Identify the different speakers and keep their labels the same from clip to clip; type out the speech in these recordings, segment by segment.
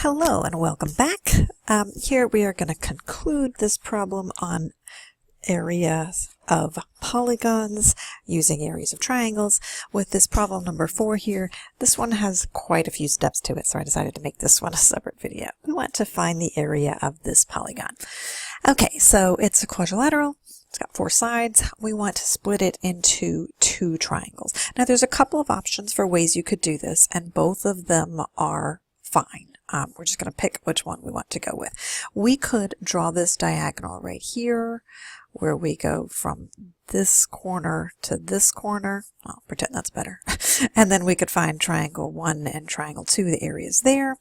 Speaker 1: Hello and welcome back. Here we are going to conclude this problem on areas of polygons using areas of triangles with this problem number 4 here. This one has quite a few steps to it, so I decided to make this one a separate video. We want to find the area of this polygon. Okay, so it's a quadrilateral. It's got 4 sides. We want to split it into 2 triangles. Now there's a couple of options for ways you could do this, and both of them are fine. We're just going to pick which one we want to go with. We could draw this diagonal right here, where we go from this corner to this corner. I'll pretend that's better. And then we could find triangle 1 and triangle 2, the areas there.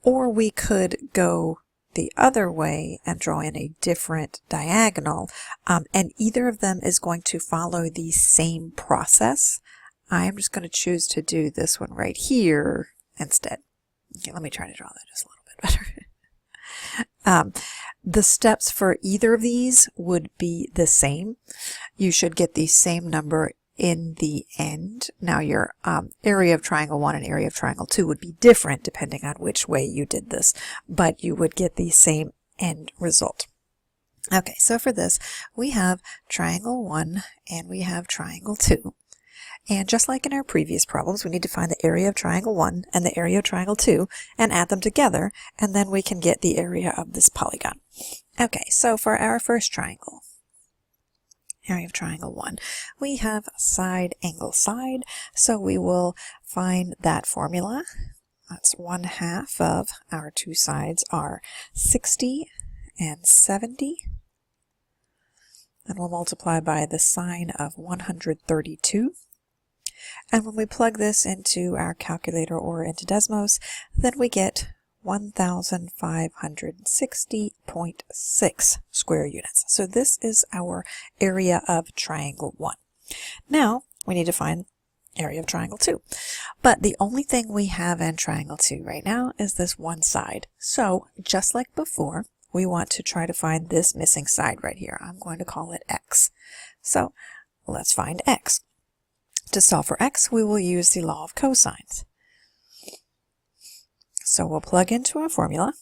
Speaker 1: Or we could go the other way and draw in a different diagonal. And either of them is going to follow the same process. I'm just going to choose to do this one right here instead. Okay, let me try to draw that just a little bit better. The steps for either of these would be the same. You should get the same number in the end. Now your area of triangle 1 and area of triangle 2 would be different depending on which way you did this, but you would get the same end result. Okay, so for this we have triangle 1 and we have triangle 2. And just like in our previous problems, we need to find the area of triangle 1 and the area of triangle 2 and add them together, and then we can get the area of this polygon. Okay, so for our first triangle, area of triangle 1, we have side, angle, side, so we will find that formula. That's 1/2 of our 2 sides are 60 and 70. And we'll multiply by the sine of 132. And when we plug this into our calculator or into Desmos, then we get 1,560.6 square units. So this is our area of triangle 1. Now we need to find area of triangle 2. But the only thing we have in triangle 2 right now is this one side. So just like before, we want to try to find this missing side right here. I'm going to call it x. So let's find x. To solve for x, we will use the law of cosines. So we'll plug into our formula,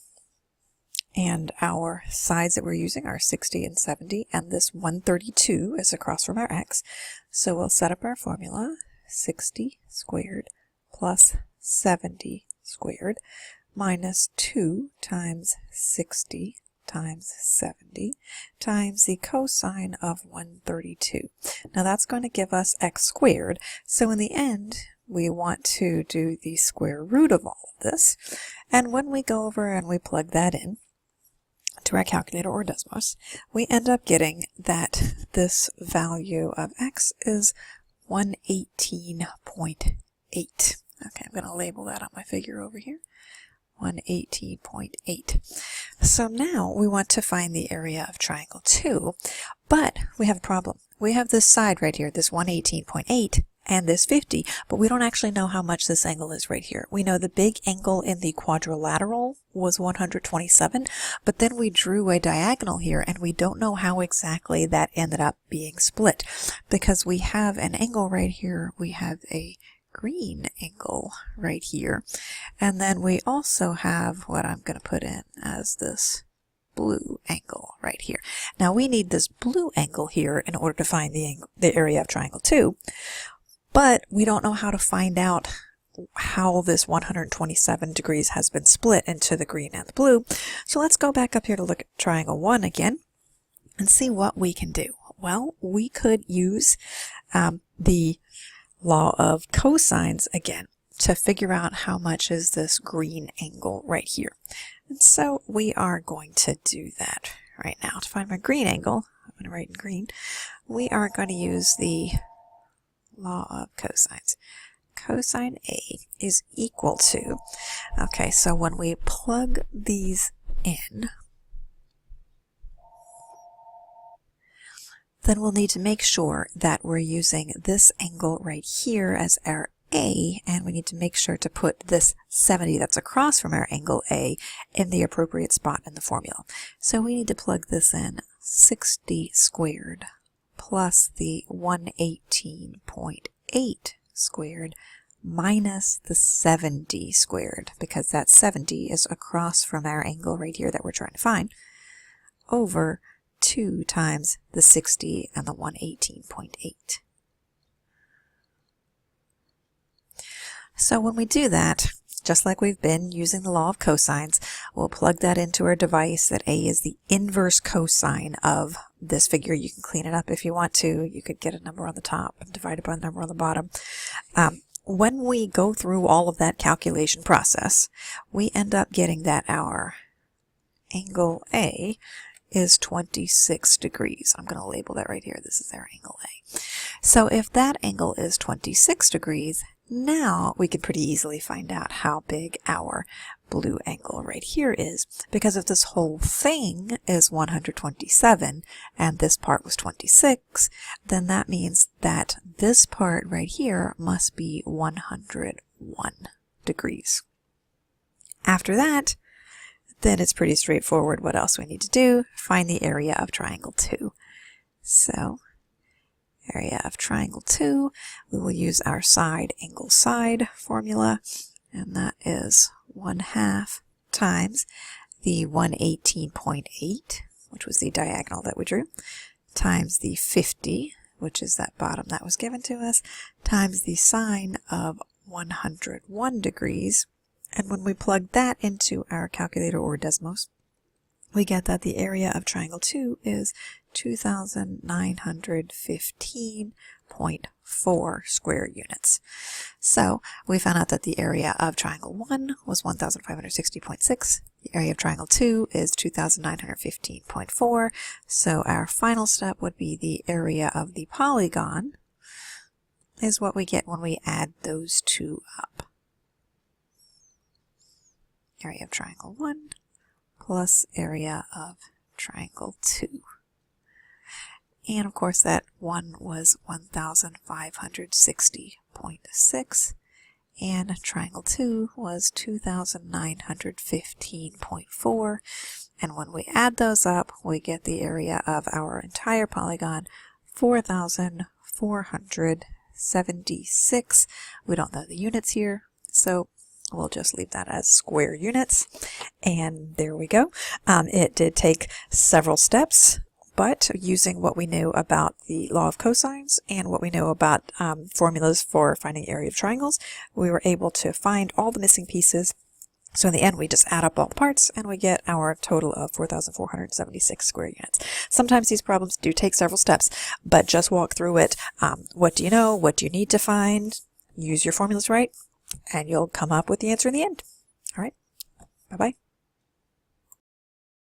Speaker 1: and our sides that we're using are 60 and 70, and this 132 is across from our x. So we'll set up our formula, 60 squared plus 70 squared minus 2 times 60 times 70 times the cosine of 132. Now that's going to give us x squared. So in the end, we want to do the square root of all of this. And when we go over and we plug that in to our calculator or Desmos, we end up getting that this value of x is 118.8. Okay, I'm going to label that on my figure over here. 118.8. So now we want to find the area of triangle 2, but we have a problem. We have this side right here, this 118.8, and this 50, but we don't actually know how much this angle is right here. We know the big angle in the quadrilateral was 127, but then we drew a diagonal here, and we don't know how exactly that ended up being split, because we have an angle right here, we have a green angle right here, and then we also have what I'm going to put in as this blue angle right here. Now we need this blue angle here in order to find the area of triangle 2, but we don't know how to find out how this 127 degrees has been split into the green and the blue. So let's go back up here to look at triangle 1 again and see what we can do. Well, we could use the law of cosines again to figure out how much is this green angle right here. And so we are going to do that right now. To find my green angle, I'm going to write in green, we are going to use the law of cosines. Cosine A is equal to, okay, so when we plug these in, then we'll need to make sure that we're using this angle right here as our A, and we need to make sure to put this 70 that's across from our angle A in the appropriate spot in the formula. So we need to plug this in, 60 squared plus the 118.8 squared minus the 70 squared, because that 70 is across from our angle right here that we're trying to find, over 2 times the 60 and the 118.8. So when we do that, just like we've been using the law of cosines, we'll plug that into our device that A is the inverse cosine of this figure. You can clean it up if you want to. You could get a number on the top and divide it by a number on the bottom. When we go through all of that calculation process, we end up getting that our angle A is 26 degrees. I'm going to label that right here. This is our angle A. So if that angle is 26 degrees, now we can pretty easily find out how big our blue angle right here is, because if this whole thing is 127 and this part was 26, then that means that this part right here must be 101 degrees. After that, then it's pretty straightforward what else we need to do. Find the area of triangle 2. So area of triangle 2, we will use our side angle side formula, and that is 1/2 times the 118.8, which was the diagonal that we drew, times the 50, which is that bottom that was given to us, times the sine of 101 degrees. And when we plug that into our calculator or Desmos, we get that the area of triangle 2 is 2,915.4 square units. So we found out that the area of triangle 1 was 1,560.6. The area of triangle 2 is 2,915.4. So our final step would be the area of the polygon is what we get when we add those two up. Area of triangle 1 plus area of triangle 2. And of course that one was 1,560.6 and triangle 2 was 2,915.4. And when we add those up, we get the area of our entire polygon, 4,476. We don't know the units here, so we'll just leave that as square units. And there we go. It did take several steps, but using what we knew about the law of cosines and what we know about formulas for finding area of triangles, we were able to find all the missing pieces. So in the end, we just add up all the parts and we get our total of 4,476 square units. Sometimes these problems do take several steps, but just walk through it. What do you know? What do you need to find? Use your formulas right, and you'll come up with the answer in the end. All right. Bye-bye.